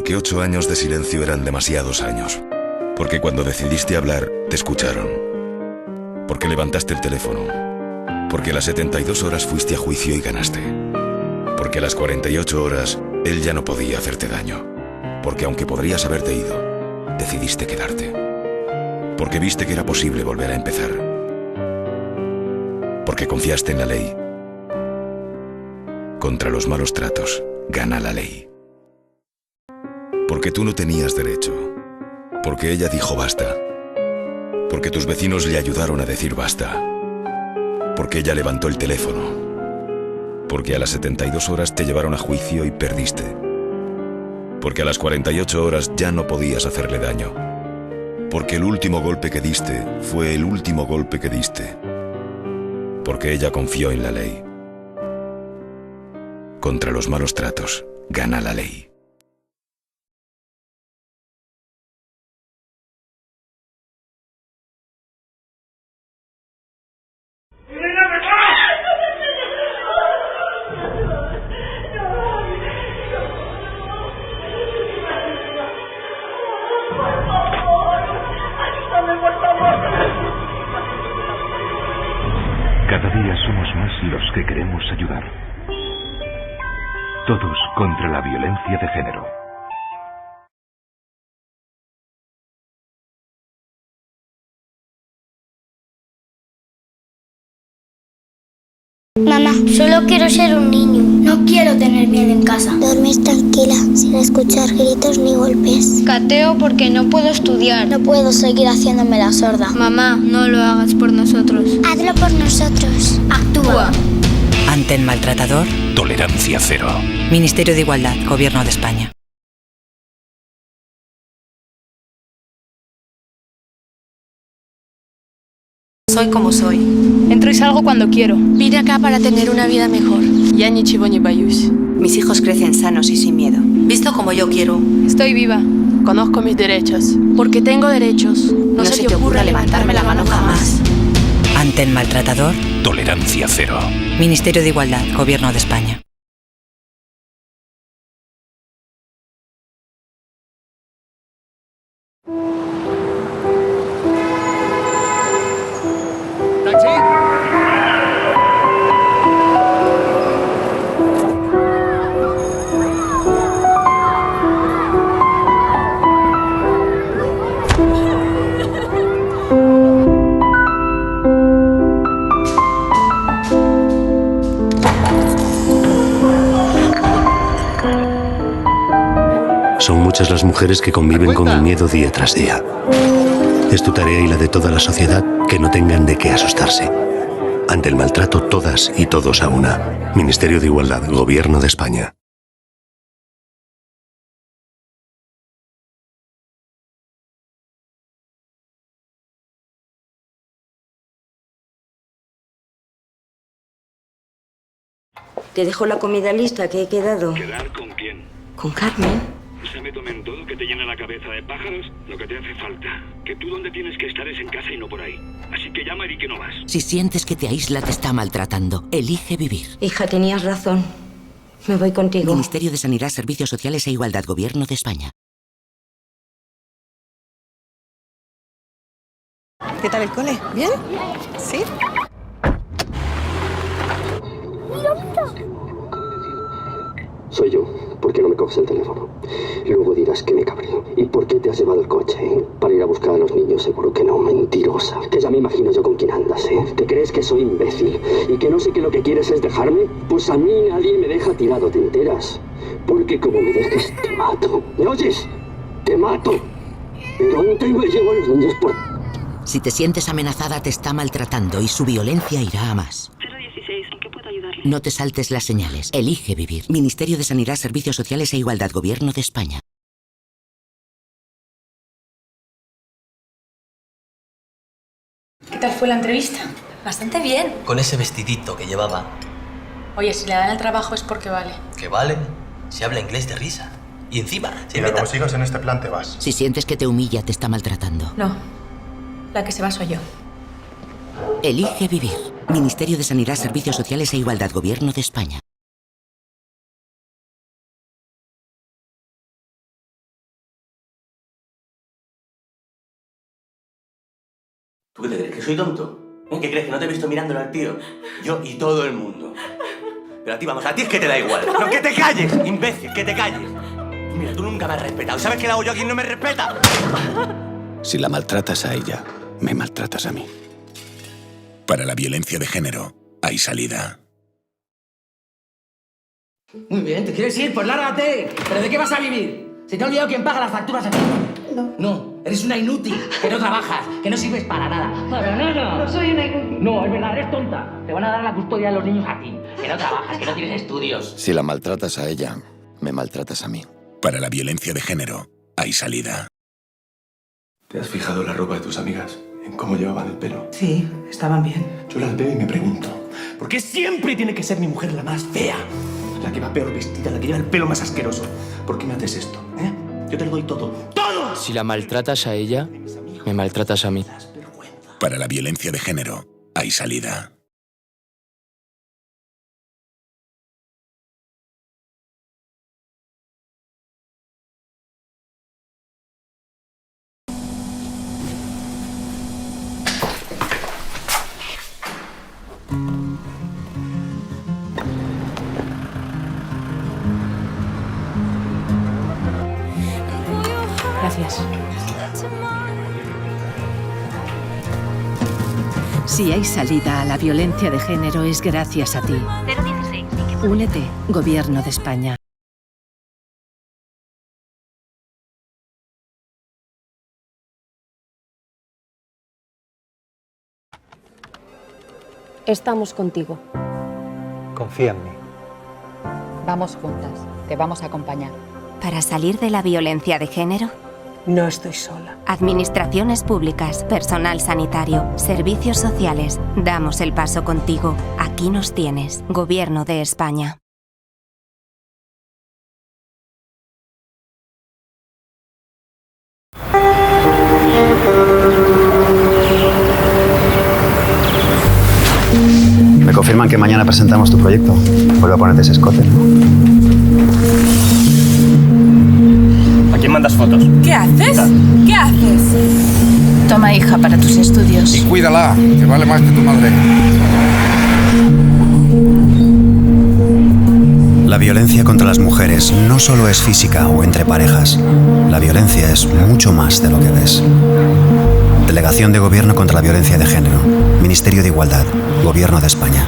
Porque 8 años de silencio eran demasiados años. Porque cuando decidiste hablar, te escucharon. Porque levantaste el teléfono. Porque a las 72 horas fuiste a juicio y ganaste. Porque a las 48 horas, él ya no podía hacerte daño. Porque aunque podrías haberte ido, decidiste quedarte. Porque viste que era posible volver a empezar. Porque confiaste en la ley. Contra los malos tratos, gana la ley. Porque tú no tenías derecho. Porque ella dijo basta. Porque tus vecinos le ayudaron a decir basta. Porque ella levantó el teléfono. Porque a las 72 horas te llevaron a juicio y perdiste. Porque a las 48 horas ya no podías hacerle daño. Porque el último golpe que diste fue el último golpe que diste. Porque ella confió en la ley. Contra los malos tratos, gana la ley. Cada día somos más los que queremos ayudar. Todos contra la violencia de género. Mamá, solo quiero ser un niño. No quiero tener miedo en casa. Dormir tranquila, sin escuchar gritos ni golpes. Cateo porque no puedo estudiar. No puedo seguir haciéndome la sorda. Mamá, no lo hagas por nosotros. Hazlo por nosotros. Actúa. Ante el maltratador, Tolerancia cero. Ministerio de Igualdad, Gobierno de España. Soy como soy. Entro y salgo cuando quiero. Vine acá para tener una vida mejor. Ya ni chivo ni bayús. Mis hijos crecen sanos y sin miedo. Visto como yo quiero. Estoy viva. Conozco mis derechos. Porque tengo derechos. No se te ocurra levantarme la mano jamás. Ante el maltratador, Tolerancia cero. Ministerio de Igualdad, Gobierno de España. Son muchas las mujeres que conviven con el miedo día tras día. Es tu tarea y la de toda la sociedad que no tengan de qué asustarse. Ante el maltrato, todas y todos a una. Ministerio de Igualdad, Gobierno de España. Te dejo la comida lista, que he quedado. ¿Quedar con quién? ¿Con Carmen? Se me tomen todo que te llena la cabeza de pájaros lo que te hace falta. Que tú donde tienes que estar es en casa y no por ahí. Así que llama y di que no vas. Si sientes que te aísla, te está maltratando. Elige vivir. Hija, tenías razón. Me voy contigo. Ministerio de Sanidad, Servicios Sociales e Igualdad, Gobierno de España. ¿Qué tal el cole? ¿Bien? ¿Sí? Soy yo. ¿Por qué no me coges el teléfono? Luego dirás que me cabreo. ¿Y por qué te has llevado el coche? ¿Para ir a buscar a los niños? Seguro que no, mentirosa. Que ya me imagino yo con quién andas, ¿eh? ¿Te crees que soy imbécil? ¿Y que no sé que lo que quieres es dejarme? Pues a mí nadie me deja tirado, ¿te enteras? Porque como me dejes, te mato. ¿Me oyes? ¡Te mato! Pero antes me llevo a los niños por... Si te sientes amenazada, te está maltratando y su violencia irá a más. 016, ¿en qué puedo ayudarle? No te saltes las señales. Elige vivir. Ministerio de Sanidad, Servicios Sociales e Igualdad, Gobierno de España. ¿Qué tal fue la entrevista? Bastante bien. Con ese vestidito que llevaba. Oye, si le dan el trabajo es porque vale. ¿Que vale? Se habla inglés de risa. Y encima, si como sigas en este plan, te vas. Si sientes que te humilla, te está maltratando. No. La que se va soy yo. Elige vivir. Ministerio de Sanidad, Servicios Sociales e Igualdad, Gobierno de España. ¿Tú qué te crees? ¿Que soy tonto? ¿Qué crees? ¿Que no te he visto mirándole al tío? Yo y todo el mundo. Pero a ti, vamos, a ti es que te da igual. ¡No, que te calles, imbécil, que te calles! Mira, tú nunca me has respetado. ¿Sabes qué le hago yo a quien no me respeta? Si la maltratas a ella, me maltratas a mí. Para la violencia de género, hay salida. Muy bien, ¿te quieres ir? Pues lárgate. ¿Pero de qué vas a vivir? ¿Se te ha olvidado quién paga las facturas aquí? No, eres una inútil, que no trabajas, que no sirves para nada. ¡Para nada! No soy una inútil. No, es verdad, eres tonta. Te van a dar la custodia de los niños a ti. Que no trabajas, que no tienes estudios. Si la maltratas a ella, me maltratas a mí. Para la violencia de género, hay salida. ¿Te has fijado en la ropa de tus amigas? ¿En cómo llevaban el pelo? Sí, estaban bien. Yo las veo y me pregunto, ¿por qué siempre tiene que ser mi mujer la más fea? La que va peor vestida, la que lleva el pelo más asqueroso. ¿Por qué me haces esto, eh? Yo te lo doy todo. ¡Todo! Si la maltratas a ella, me maltratas a mí. Para la violencia de género, hay salida. Gracias. Si hay salida a la violencia de género es gracias a ti. 016. Únete, Gobierno de España. Estamos contigo. Confía en mí. Vamos juntas, te vamos a acompañar. ¿Para salir de la violencia de género? No estoy sola. Administraciones públicas, personal sanitario, servicios sociales. Damos el paso contigo. Aquí nos tienes. Gobierno de España. Me confirman que mañana presentamos tu proyecto. Vuelve a ponerte ese escote, ¿no? ¿A quién mandas fotos? ¿Qué haces? ¿Qué haces? Toma, hija, para tus estudios. Y cuídala, que vale más que tu madre. La violencia contra las mujeres no solo es física o entre parejas. La violencia es mucho más de lo que ves. Delegación de Gobierno contra la Violencia de Género. Ministerio de Igualdad. Gobierno de España.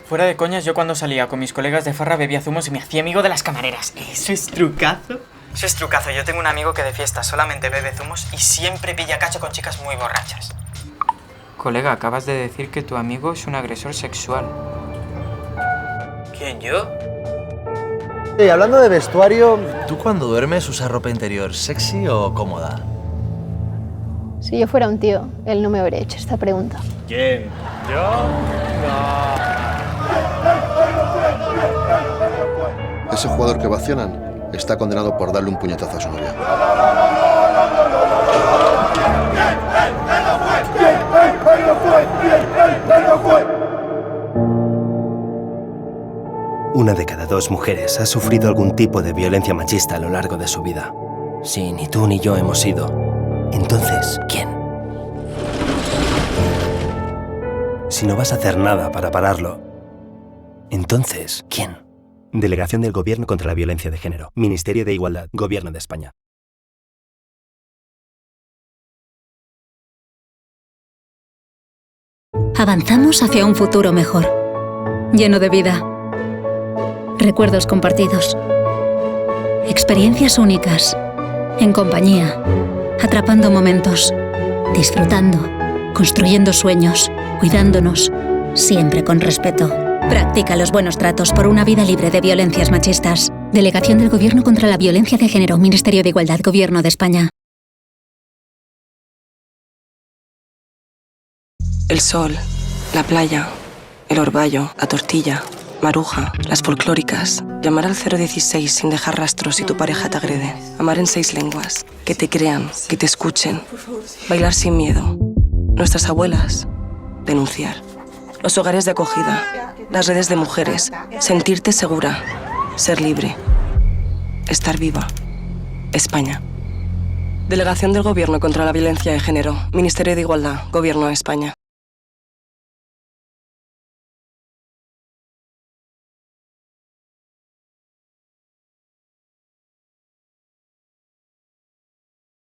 Fuera de coñas, yo cuando salía con mis colegas de farra bebía zumos y me hacía amigo de las camareras. ¿Eso es trucazo? Eso es trucazo. Yo tengo un amigo que de fiesta solamente bebe zumos y siempre pilla cacho con chicas muy borrachas. Colega, acabas de decir que tu amigo es un agresor sexual. ¿Quién, yo? Sí, hablando de vestuario... ¿Tú cuando duermes usas ropa interior sexy o cómoda? Si yo fuera un tío, él no me habría hecho esta pregunta. ¿Quién? ¿Yo? No. Ese jugador que vacionan está condenado por darle un puñetazo a su novia. Una de cada dos mujeres ha sufrido algún tipo de violencia machista a lo largo de su vida. Si ni tú ni yo hemos sido, entonces, ¿quién? Si no vas a hacer nada para pararlo, entonces, ¿quién? Delegación del Gobierno contra la Violencia de Género. Ministerio de Igualdad. Gobierno de España. Avanzamos hacia un futuro mejor, lleno de vida, recuerdos compartidos, experiencias únicas, en compañía, atrapando momentos, disfrutando, construyendo sueños, cuidándonos, siempre con respeto. Practica los buenos tratos por una vida libre de violencias machistas. Delegación del Gobierno contra la Violencia de Género. Ministerio de Igualdad. Gobierno de España. El sol, la playa, el orvallo, la tortilla, Maruja, las folclóricas. Llamar al 016 sin dejar rastros si tu pareja te agrede. Amar en 6 lenguas. Que te crean, que te escuchen. Bailar sin miedo. Nuestras abuelas. Denunciar. Los hogares de acogida. Las redes de mujeres. Sentirte segura. Ser libre. estar viva. España. Delegación del Gobierno contra la Violencia de Género. Ministerio de Igualdad. Gobierno de España.